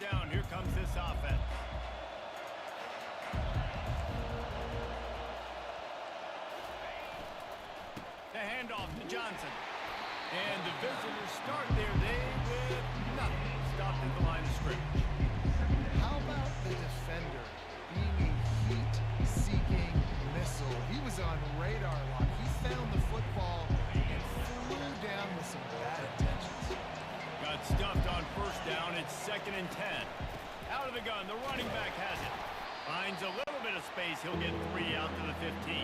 down. Here comes this offense. The handoff to Johnson. And the visitors start their day with nothing. Stopped at the line of scrimmage. How about the defender being a heat-seeking missile? He was on radar lock. He found the football and flew down with some bad intentions. Got stuffed on first down. It's 2nd and 10. Out of the gun. The running back has it. Finds a little bit of space. He'll get 3 out to the 15.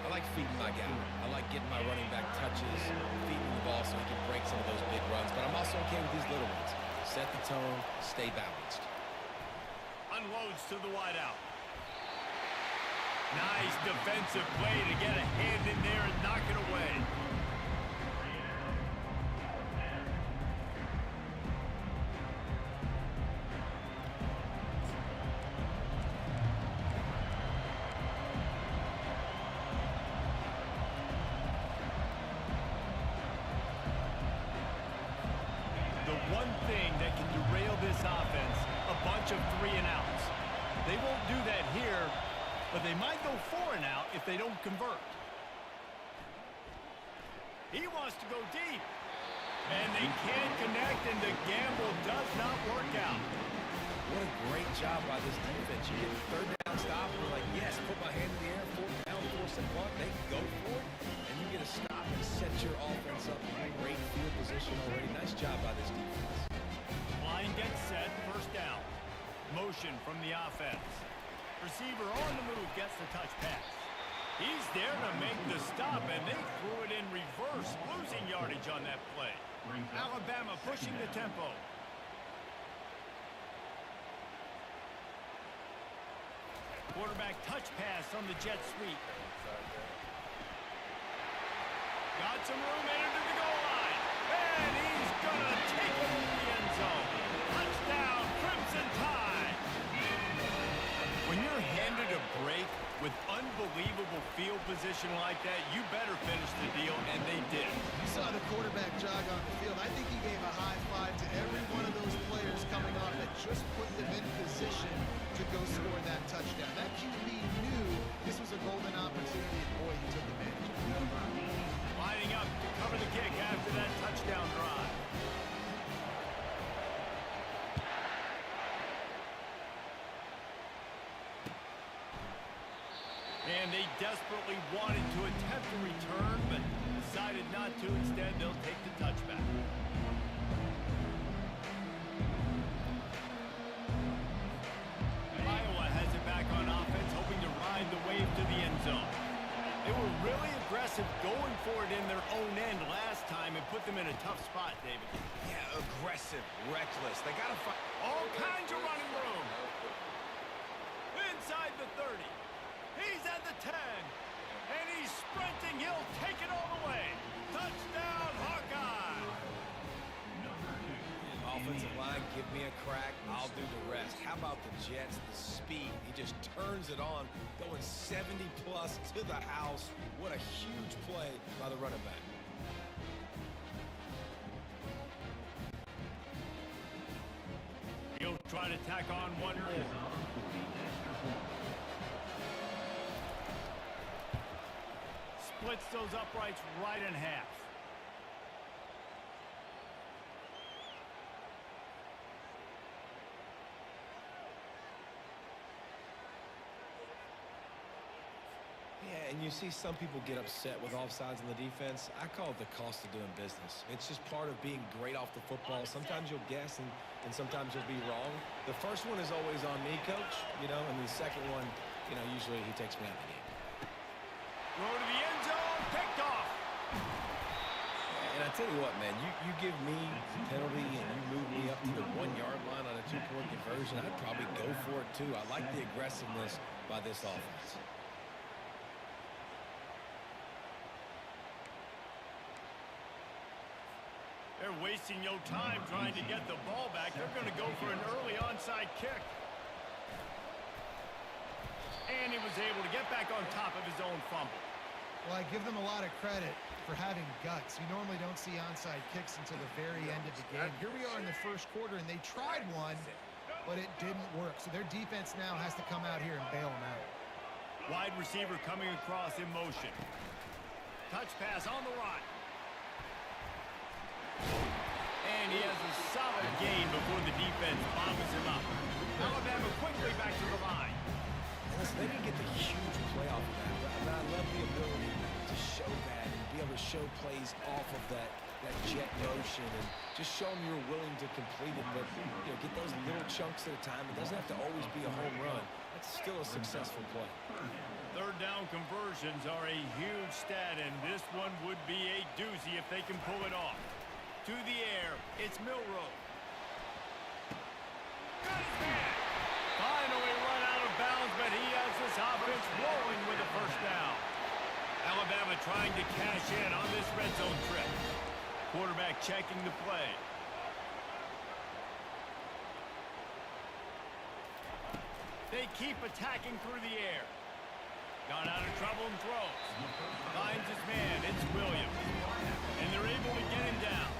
I like feeding my guy. I like getting my running back touches, feeding the ball so he can break some of those big runs. But I'm also okay with these little ones. Set the tone, stay balanced. Unloads to the wideout. Nice defensive play to get a hand in there and knock it away. One thing that can derail this offense, a bunch of 3-and-outs. They won't do that here, but they might go 4-and-out if they don't convert. He wants to go deep, and they can't connect, and the gamble does not work out. What a great job by this defense. You get a 3rd down stop, and you're like, yes, put my hand in the air, 4th down, force and punt. They go for it, and you get a stop and set your offense up in great field position already. Nice job by this defense. Line gets set, 1st down. Motion from the offense. Receiver on the move gets the touch pass. He's there to make the stop, and they threw it in reverse, losing yardage on that play. Alabama pushing the tempo. Quarterback touch pass on the jet sweep. Got some room into the goal line. And he's going to take it in the end zone. Touchdown, Crimson Tide. When you're handed a break with unbelievable field position like that, you better finish the deal, and they did. You saw the quarterback jog on the field. I think he gave a high five to every one of those players coming off that just put them in position to go score that touchdown. That QB knew this was a golden opportunity, and boy, he took advantage of it. Lining up to cover the kick after that touchdown drive. And they desperately wanted to attempt a return, but decided not to. Instead, they'll take the touchback. Iowa has it back on offense, hoping to ride the wave to the end zone. They were really aggressive going for it in their own end last time and put them in a tough spot, David. Yeah, aggressive, reckless. They got to find all kinds of running room. Inside the 30. He's at the 10. And he's sprinting. He'll take it all the way. Touchdown, Hawkeye. Offensive line, give me a crack. I'll do the rest. How about the Jets, the speed? He just turns it on, going 70-plus to the house. What a huge play by the running back. He'll try to tack on one more. Splits those uprights right in half. Yeah, and you see some people get upset with offsides in the defense. I call it the cost of doing business. It's just part of being great off the football. Sometimes you'll guess and sometimes you'll be wrong. The first one is always on me, Coach, and the second one, usually he takes me out of the game. Throw to the end zone, picked off. And I tell you what, man, you give me a penalty and you move me up to the 1-yard line on a 2-point conversion, I'd probably go for it too. I like the aggressiveness by this offense. They're wasting no time trying to get the ball back. They're going to go for an early onside kick. And he was able to get back on top of his own fumble. Well, I give them a lot of credit for having guts. You normally don't see onside kicks until the very end of the game. Here we are in the first quarter, and they tried one, but it didn't work. So their defense now has to come out here and bail them out. Wide receiver coming across in motion. Touch pass on the right. And he has a solid gain before the defense bobbles him up. Alabama quickly back to the line. Listen, they didn't get the huge play off of that, but I love the ability to show that and be able to show plays off of that jet motion and just show them you're willing to complete it, but get those little chunks at a time. It doesn't have to always be a home run. That's still a successful play. Third down conversions are a huge stat, and this one would be a doozy if they can pull it off. To the air, it's Milroe. Got his man. Finally run out of bounds, but he has this offense rolling with a first down. Alabama trying to cash in on this red zone trip. Quarterback checking the play. They keep attacking through the air. Gone out of trouble and throws. Finds his man. It's Williams. And they're able to get him down.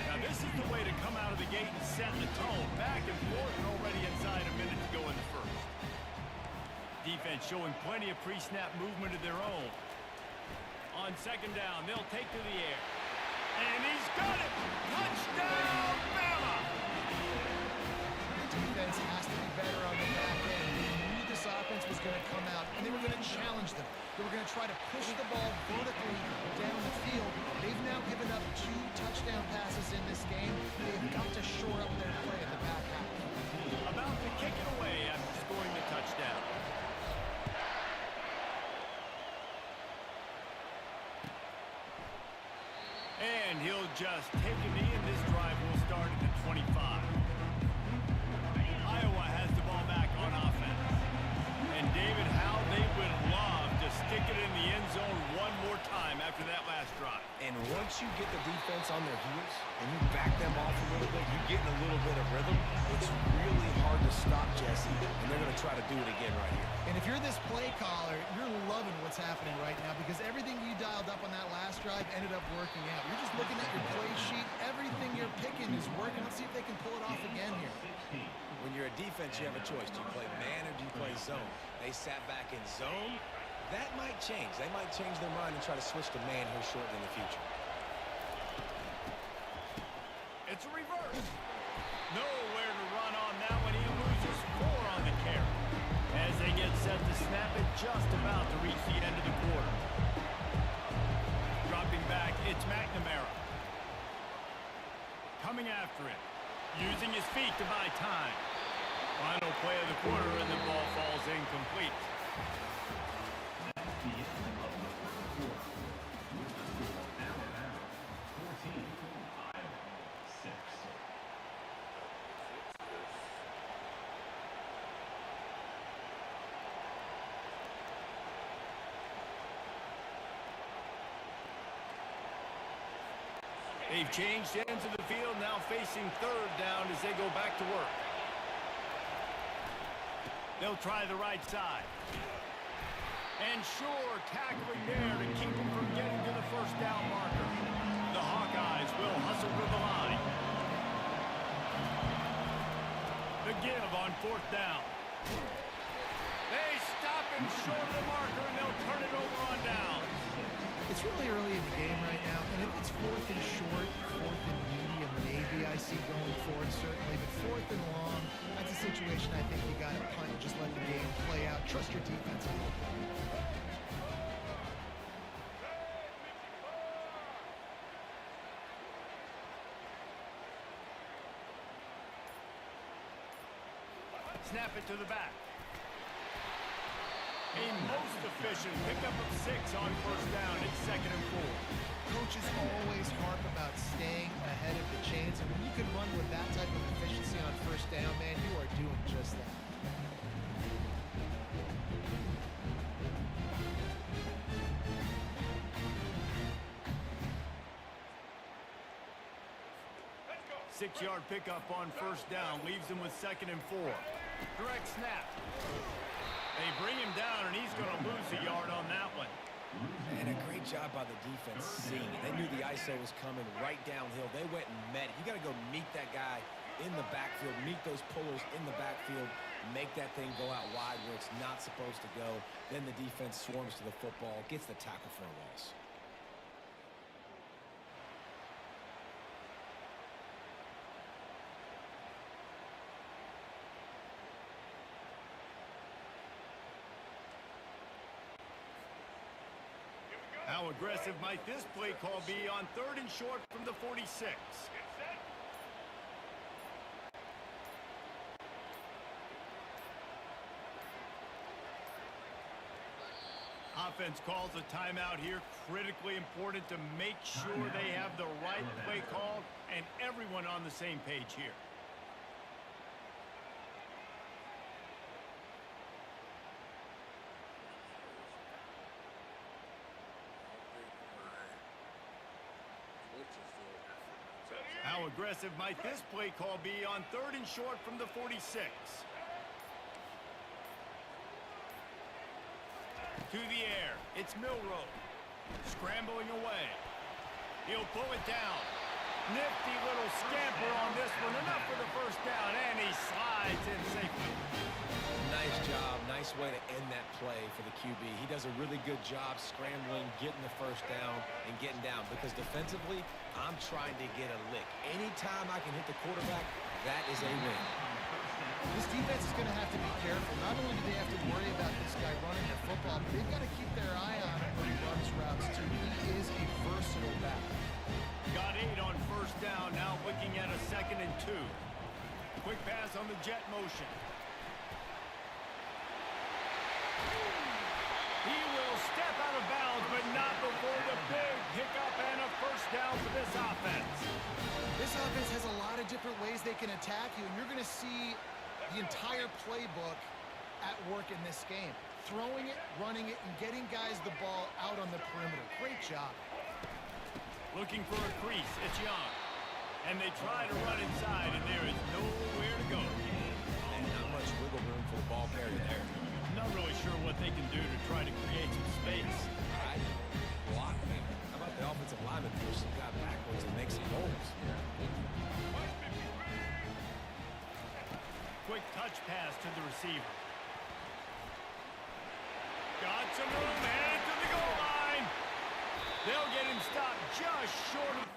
Now this is the way to come out of the gate and set the tone. Back and forth and already inside a minute to go in the first. Defense showing plenty of pre-snap movement of their own. On second down, they'll take to the air. And he's got it! Touchdown, Bama! Defense has to be better on the back end. They knew this offense was going to come out, and they were going to challenge them. They were going to try to push the ball vertically down the field. They've now given up 2 touchdown passes in this game. They've got to shore up their play in the back half. About to kick it away after scoring the touchdown. And he'll just take a knee, and this drive will start at the 25. Iowa has the ball back on offense. And David, how they would love to stick it in the end zone one more time after that last drive. And once you get the defense on their heels and you back them off a little bit, you get in a little bit of rhythm, it's really hard to stop Jesse, and they're going to try to do it again right here. And if you're this play caller, you're loving what's happening right now because everything you dialed up on that last drive ended up working out. You're just looking at your play sheet. Everything you're picking is working. Let's see if they can pull it off again here. When you're a defense, you have a choice. Do you play man or do you play zone? They sat back in zone. That might change. They might change their mind and try to switch to man here shortly in the future. It's a reverse. Nowhere to run on that one. He loses 4 on the carry. As they get set to snap it, just about to reach the end of the quarter. Dropping back, it's McNamara. Coming after it. Using his feet to buy time. Final play of the quarter, and the ball falls incomplete. They've changed ends of the field, now facing third down as they go back to work. They'll try the right side. And sure, tackling there to keep them from getting to the first down marker. The Hawkeyes will hustle to the line. The give on 4th down. They stop him short of the marker, and they'll turn it over on down. It's really early in the game right now, and if it's 4th and short, 4th and medium, maybe I see going for it, certainly. But 4th and long, that's a situation I think you got to punt and just let the game play out. Trust your defense a little bit. Snap it to the back. A most efficient pickup of 6 on 1st down. It's 2nd and 4. Coaches always harp about staying ahead of the chains, and when you can run with that type of efficiency on 1st down, man, you are doing just that. Six-yard pickup on 1st down leaves him with 2nd and 4. Direct snap. They bring him down, and he's going to lose a yard on that one. And a great job by the defense seeing it. They knew the ISO was coming right downhill. They went and met it. You got to go meet that guy in the backfield, meet those pullers in the backfield, make that thing go out wide where it's not supposed to go. Then the defense swarms to the football, gets the tackle for a loss. How aggressive might this play call be on 3rd and short from the 46? Offense calls a timeout here. Critically important to make sure they have the right play call and everyone on the same page here. How aggressive might this play call be on 3rd and short from the 46? To the air, it's Milroe. Scrambling away. He'll pull it down. Nifty little scamper on this one. Enough for the first down, and he slides in safely. Nice job. Nice way to end that play for the QB. He does a really good job scrambling, getting the first down, and getting down. Because defensively, I'm trying to get a lick. Anytime I can hit the quarterback, that is a win. This defense is going to have to be careful. Not only do they have to worry about this guy running the football, but they've got to keep their eye on him when he runs routes, too. He is a versatile back. Got 8 on first down. Now looking at a 2nd and 2. Quick pass on the jet motion. He will step out of bounds, but not before the big pickup and a first down for this offense. This offense has a lot of different ways they can attack you, and you're going to see the entire playbook at work in this game. Throwing it, running it, and getting guys the ball out on the perimeter. Great job. Looking for a crease, it's Young. And they try to run inside, and there is nowhere to go. And not much wiggle room for the ball carrier there. Not really sure what they can do to try to create some space. Right? Block, man. How about the offensive lineman push some guy backwards and make some holes? Quick touch pass to the receiver. Got some room, headed to the goal line. They'll get him stopped just short of...